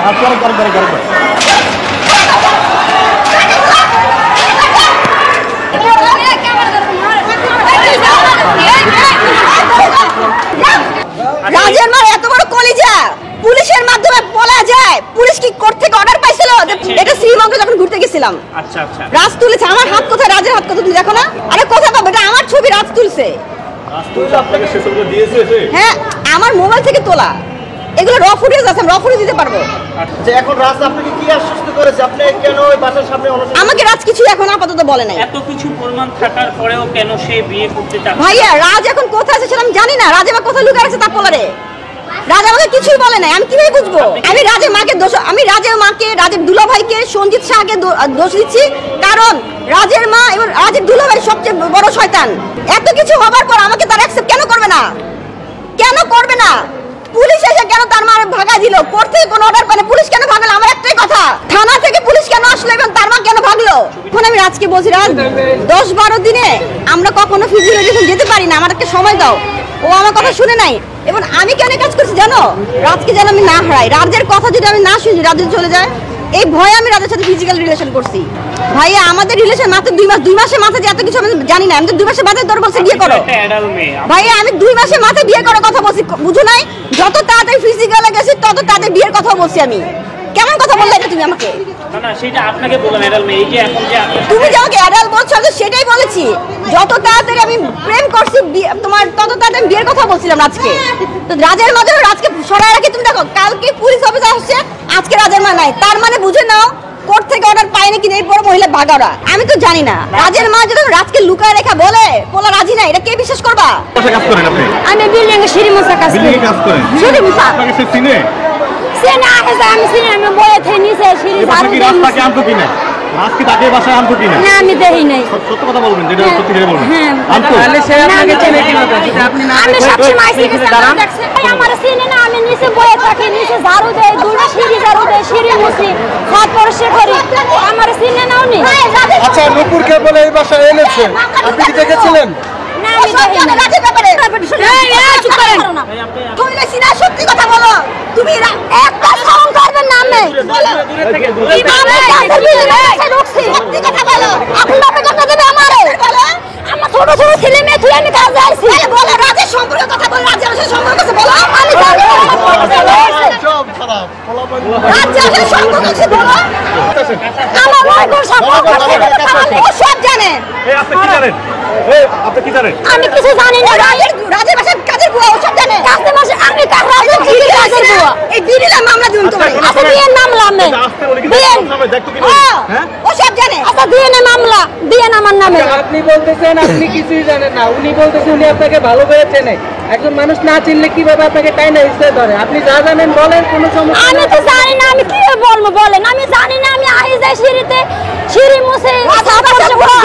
রাজের মা এত বড় কলিজা পুলিশের মাধ্যমে বলা যায়। পুলিশ কি কোর্ট থেকে অর্ডার পাইছিল যে এটা শ্রীলঙ্কা যখন ঘুরতে গেছিলাম। আচ্ছা আচ্ছা রাজ তুলেছে। আমার হাত কোথায়? রাজের হাত কোথায়? তুমি দেখো না? আরে কোথায় পাবো? এটা আমার ছবি, রাজ তুলছে। হ্যাঁ আমার মোবাইল থেকে তোলা, এগুলো র ফুটেজ আছে, র ফুটেজ দিতে পারবো। আচ্ছা এখন রাজ আপনাকে কি আশ্বস্ত করেছে? আপনি কেন ওই বাসার সামনে অনশন? আমাকে রাজ কিছু এখন আপাতত বলে নাই। এত কিছু প্রমাণ থাকার পরেও কেন সে বিয়ে করতে চাচ্ছে? ভাইয়া রাজ এখন কোথায় আছে সেটা আমি জানি না। রাজ আমার কোথায় লুকিয়ে আছে তা বলারে। রাজ আমাকে কিছুই বলে নাই, আমি কিভাবে বুঝবো? আমি রাজের মাকে দোষ, আমি রাজের মাকে, রাজের দুলাভাইকে, সঞ্জিত শাহকে দোষ দিচ্ছি, কারণ রাজের মা এবং রাজের দুলাভাই সবচেয়ে বড় শয়তান। এত কিছু হবার পর আমাকে তারা অ্যাকসেপ্ট কেন করবে না? কেন করবে না? পুলিশ এসে কেন তার মা ভাগা দিল? কোর্ট থেকে কোনো অর্ডার পায়, পুলিশ কেন ভাগলো? আমার একটাই কথা, থানা থেকে পুলিশ কেন আসলো এবং তার মা কেন ভাগলো? এখন আমি রাজকে বলছি, রাজ 10-12 দিনে আমরা কখনো ফিজিওলজিস্ট যেতে পারি না, আমাদেরকে সময় দাও। ও আমার কথা শুনে নাই এবং আমি কেন কাজ করছি জানো? রাজকে যেন আমি না হারাই, রাজের কথা যদি আমি না শুনি, রাজ চলে যায়, এই ভয়ে আমি রাজের সাথে ফিজিক্যাল রিলেশন করছি। ভাইয়া আমাদের রিলেশন মাত্র 2 মাস, 2 মাসের মাথায় যে এত কিছু আমি জানি না। আমি তো 2 মাসের মাথায় তোর বলছি বিয়ে করো। ভাইয়া আমি 2 মাসের মাথায় বিয়ে করার কথা বলছি, বুঝো নাই? যত তাড়াতাড়ি ফিজিক্যালে গেছি তত তাড়াতাড়ি বিয়ের কথা বলছি আমি। কেমন কথা বললে এটা তুমি আমাকে? না সেটা আপনাকে বললাম অ্যাডাল মেয়ে। এই যে এখন যে তুমি যে আমাকে অ্যাডাল বলছো আমি সেটাই বলেছি। যত তাড়াতাড়ি আমি প্রেম করছি তোমার তত তাড়াতাড়ি বিয়ের কথা বলছিলাম রাজকে। তো রাজের মা রাজকে সরাই রাখি। তুমি দেখো কালকে পুলিশ অফিসার আসছে, আজকে রাজের মা নাই, তার মানে বুঝে নাও কোর্ট থেকে অর্ডার পায় নাকি এই বড় মহিলা ভাগারা। আমি তো জানি না। রাজের মা যদি রাজকে লুকায় রেখা বলে বলা রাজি না, এটা কে বিশ্বাস করবা? আমি বিল্ডিং এ সিঁড়ি মোছা কাজ করি। সিঁড়ি মোছা আপনাকে সে চিনে? সে না আছে, আমি চিনি। আমি বলে থেকে নিচে সিঁড়ি ঝাড়ু দিই। রাস্তাকে আনতো কিনা? আজকে তাকে বাসায় আনতো কিনা? না আমি দেই নাই। সত্য কথা বলবেন, যেটা সত্যি করে বলবেন। হ্যাঁ আনতো। তাহলে সে আপনাকে চিনে কিভাবে? যদি আপনি না দেখেন। আমি সবসময় আইছি গেছে দাঁড়ান। আমার চিনে না, আমি নিচে বয়ে থাকি, নিচে ঝাড়ু দেই, দুটো সিঁড়ি ঝাড়ু দেই, সিঁড়ি মুছি, হাত পরিষ্কার করি। আমার চিনে নাও নি। আচ্ছা নূপুরকে বলে এই বাসায় এনেছে, আপনি কি দেখেছিলেন? না আমি দেই না। রাজের ব্যাপারে এই চুপ করেন। তুমি না সিনা সত্যি কথা বলো। তুমি একটা সাউন্ড করবেন না আমি। কিভাবে সত্যি কথা বলো? আপনি বাপে কথা দেবে আমারে? বলো আমার ছোট ছোট ছেলে মেয়ে তুই আমি কাজে আইছি। বলো রাজের সম্পর্কে কথা বলো, রাজের সাথে সম্পর্ক আছে বলো। আমি জানি সব খারাপ। রাজের সাথে সম্পর্ক আছে বলো। আমার ওই কোন সম্পর্ক আছে? ও সব জানে। এই আপনি কি জানেন? এই আপনি কি জানেন? আমি কিছু জানি না। রাজের বাসায় কাজের বুয়া ও সব জানে। কাজের বাসায় আমি রাজের কাজের বুয়া। এই বিড়িলা মামলা দিন তোমার। আচ্ছা বিয়ের মামলা আমি। বিয়ের নামে দেখতো কি? হ্যাঁ ও সব জানে। আচ্ছা বিয়ের মামলা, বিয়ের আমার নামে। আপনি বলতেছেন আপনি কিছুই জানেন না, উনি বলতেছেন উনি আপনাকে ভালো করে চেনে। একজন মানুষ না চিনলে কিভাবে আপনাকে টাইনা হিসেবে ধরে? আপনি যা জানেন বলেন, কোনো সমস্যা। আমি তো জানি না, আমি কি বলবো বলেন? আমি জানি না। আমি আই যাই সিঁড়িতে, সিঁড়ি মুছে, সাপ পরিষ্কার করি,